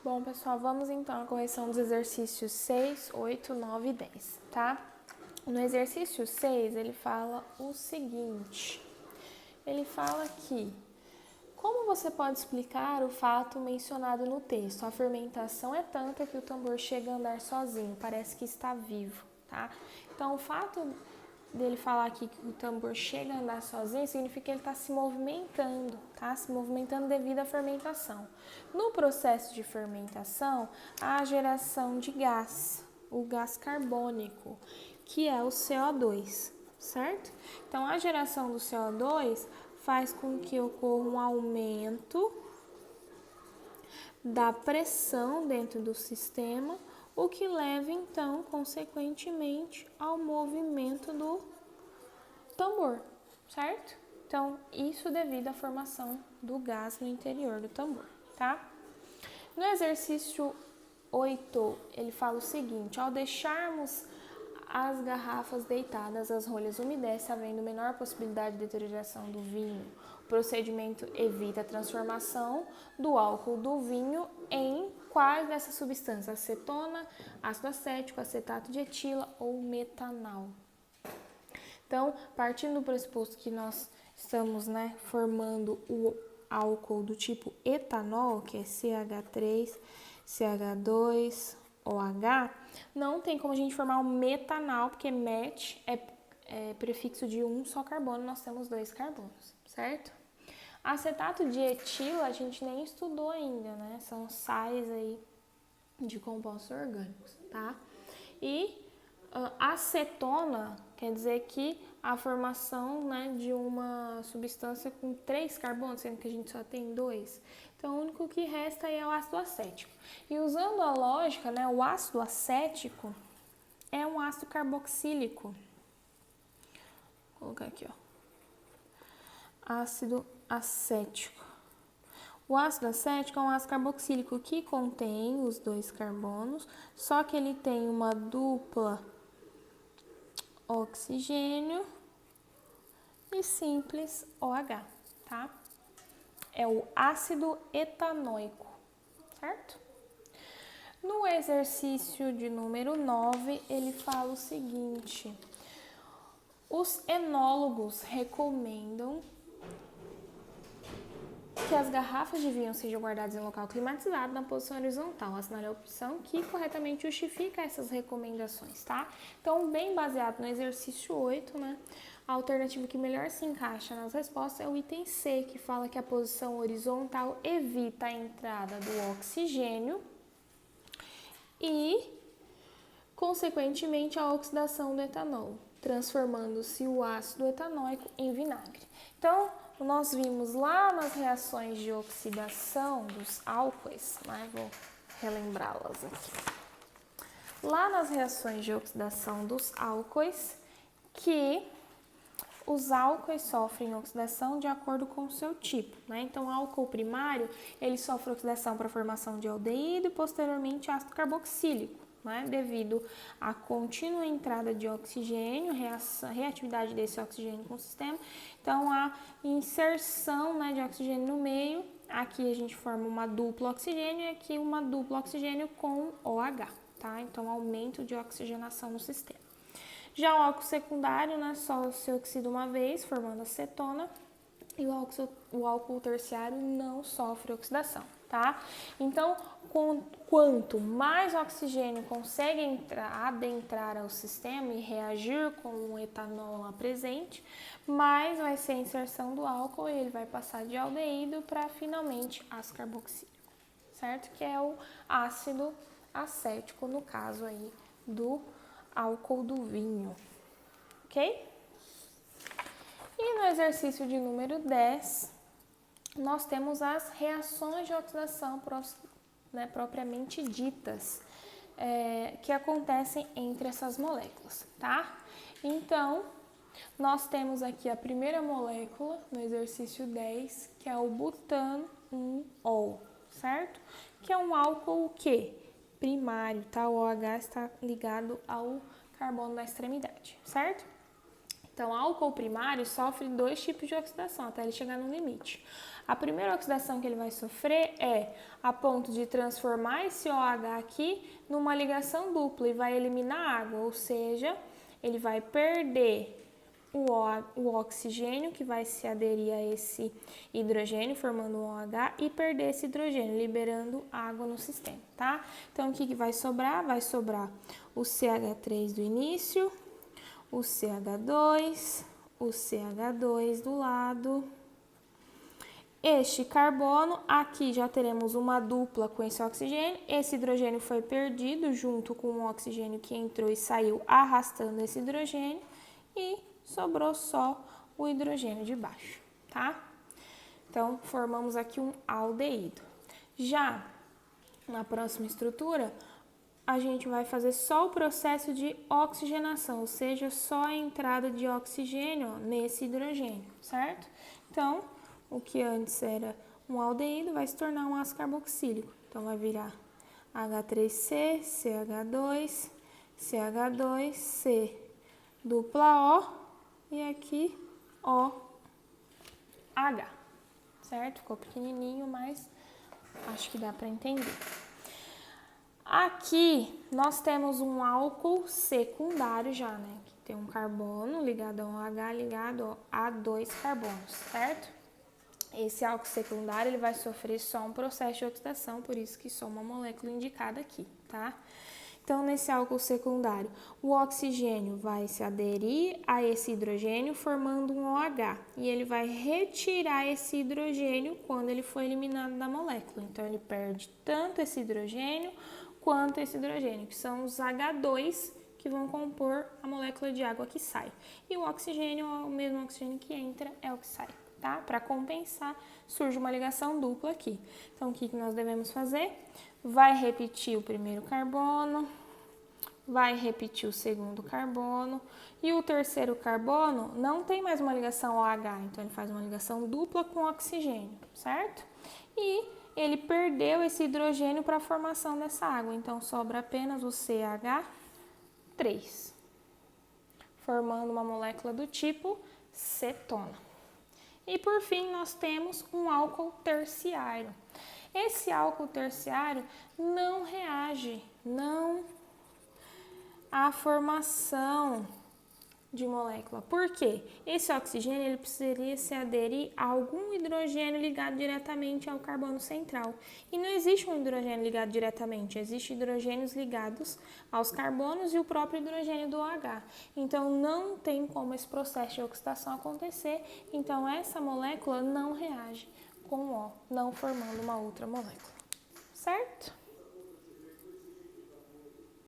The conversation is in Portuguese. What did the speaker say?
Bom, pessoal, vamos então à correção dos exercícios 6, 8, 9 e 10, tá? No exercício 6, ele fala o seguinte. Ele fala que, como você pode explicar o fato mencionado no texto? A fermentação é tanta que o tambor chega a andar sozinho, parece que está vivo, tá? Então, o fato dele falar aqui que o tambor chega a andar sozinho, significa que ele está se movimentando, tá? Se movimentando devido à fermentação. No processo de fermentação, há a geração de gás, o gás carbônico, que é o CO2, certo? Então, a geração do CO2 faz com que ocorra um aumento da pressão dentro do sistema, o que leva, então, consequentemente, ao movimento do tambor, certo? Então, isso devido à formação do gás no interior do tambor, tá? No exercício 8, ele fala o seguinte: ao deixarmos as garrafas deitadas, as rolhas umedecem, havendo menor possibilidade de deterioração do vinho. O procedimento evita a transformação do álcool do vinho em quais dessas substâncias? Acetona, ácido acético, acetato de etila ou metanol. Então, partindo do pressuposto que nós estamos, formando o álcool do tipo etanol, que é CH3, CH2, OH, não tem como a gente formar um metanol, porque met é prefixo de um só carbono, nós temos 2 carbonos, certo? Acetato de etila a gente nem estudou ainda, né? São sais aí de compostos orgânicos, tá? E acetona quer dizer que a formação, de uma substância com 3 carbonos, sendo que a gente só tem 2. Então, o único que resta aí é o ácido acético. E usando a lógica, o ácido acético é um ácido carboxílico. Vou colocar aqui, ó. Ácido acético. O ácido acético é um ácido carboxílico que contém os 2 carbonos, só que ele tem uma dupla oxigênio e simples OH, tá? É o ácido etanoico, certo? No exercício de número 9, ele fala o seguinte: os enólogos recomendam que as garrafas de vinho sejam guardadas em local climatizado na posição horizontal. Assinale a opção que corretamente justifica essas recomendações, tá? Então, bem baseado no exercício 8, a alternativa que melhor se encaixa nas respostas é o item C, que fala que a posição horizontal evita a entrada do oxigênio e, consequentemente, a oxidação do etanol, transformando-se o ácido etanóico em vinagre. Então, nós vimos lá nas reações de oxidação dos álcoois, vou relembrá-las aqui. Lá nas reações de oxidação dos álcoois, que os álcoois sofrem oxidação de acordo com o seu tipo, Então, o álcool primário, ele sofre oxidação para a formação de aldeído e, posteriormente, ácido carboxílico, devido à contínua entrada de oxigênio, reatividade desse oxigênio com o sistema. Então, a inserção, de oxigênio no meio, aqui a gente forma uma dupla oxigênio e aqui uma dupla oxigênio com OH, tá? Então, aumento de oxigenação no sistema. Já o álcool secundário, só se oxida uma vez, formando acetona, e o álcool terciário não sofre oxidação, tá? Então, quanto mais oxigênio consegue adentrar ao sistema e reagir com o etanol lá presente, mais vai ser a inserção do álcool e ele vai passar de aldeído para finalmente ácido carboxílico, certo? Que é o ácido acético, no caso aí do álcool do vinho, ok? E no exercício de número 10, nós temos as reações de oxidação propriamente ditas, que acontecem entre essas moléculas, tá? Então, nós temos aqui a primeira molécula no exercício 10, que é o butano 1-ol, certo? Que é um álcool primário, tá? O OH está ligado ao carbono da extremidade, certo? Então, álcool primário sofre 2 tipos de oxidação, até ele chegar no limite. A primeira oxidação que ele vai sofrer é a ponto de transformar esse OH aqui numa ligação dupla e vai eliminar água, ou seja, ele vai perder o oxigênio que vai se aderir a esse hidrogênio, formando um OH, e perder esse hidrogênio, liberando água no sistema, tá? Então, o que vai sobrar? Vai sobrar o CH3 do início, o CH2, o CH2 do lado. Este carbono, aqui já teremos uma dupla com esse oxigênio. Esse hidrogênio foi perdido junto com o oxigênio que entrou e saiu arrastando esse hidrogênio. E sobrou só o hidrogênio de baixo, tá? Então, formamos aqui um aldeído. Já na próxima estrutura, a gente vai fazer só o processo de oxigenação, ou seja, só a entrada de oxigênio nesse hidrogênio, certo? Então, o que antes era um aldeído vai se tornar um ácido carboxílico. Então, vai virar H3C, CH2, CH2, C, dupla O e aqui OH, certo? Ficou pequenininho, mas acho que dá para entender. Aqui nós temos um álcool secundário já, né? Que tem um carbono ligado a um OH ligado a 2 carbonos, certo? Esse álcool secundário ele vai sofrer só um processo de oxidação, por isso que só uma molécula indicada aqui, tá? Então, nesse álcool secundário, o oxigênio vai se aderir a esse hidrogênio formando um OH. E ele vai retirar esse hidrogênio quando ele for eliminado da molécula. Então, ele perde tanto esse hidrogênio quanto esse hidrogênio, que são os H2 que vão compor a molécula de água que sai. E o oxigênio, o mesmo oxigênio que entra, é o que sai, tá? Para compensar, surge uma ligação dupla aqui. Então, o que nós devemos fazer? Vai repetir o primeiro carbono, vai repetir o segundo carbono, e o terceiro carbono não tem mais uma ligação OH, então ele faz uma ligação dupla com oxigênio, certo? E ele perdeu esse hidrogênio para a formação dessa água, então sobra apenas o CH3, formando uma molécula do tipo cetona. E por fim, nós temos um álcool terciário. Esse álcool terciário não reage, à formação de molécula. Por quê? Esse oxigênio ele precisaria se aderir a algum hidrogênio ligado diretamente ao carbono central. E não existe um hidrogênio ligado diretamente, existem hidrogênios ligados aos carbonos e o próprio hidrogênio do OH. Então, não tem como esse processo de oxidação acontecer, então essa molécula não reage com O, não formando uma outra molécula.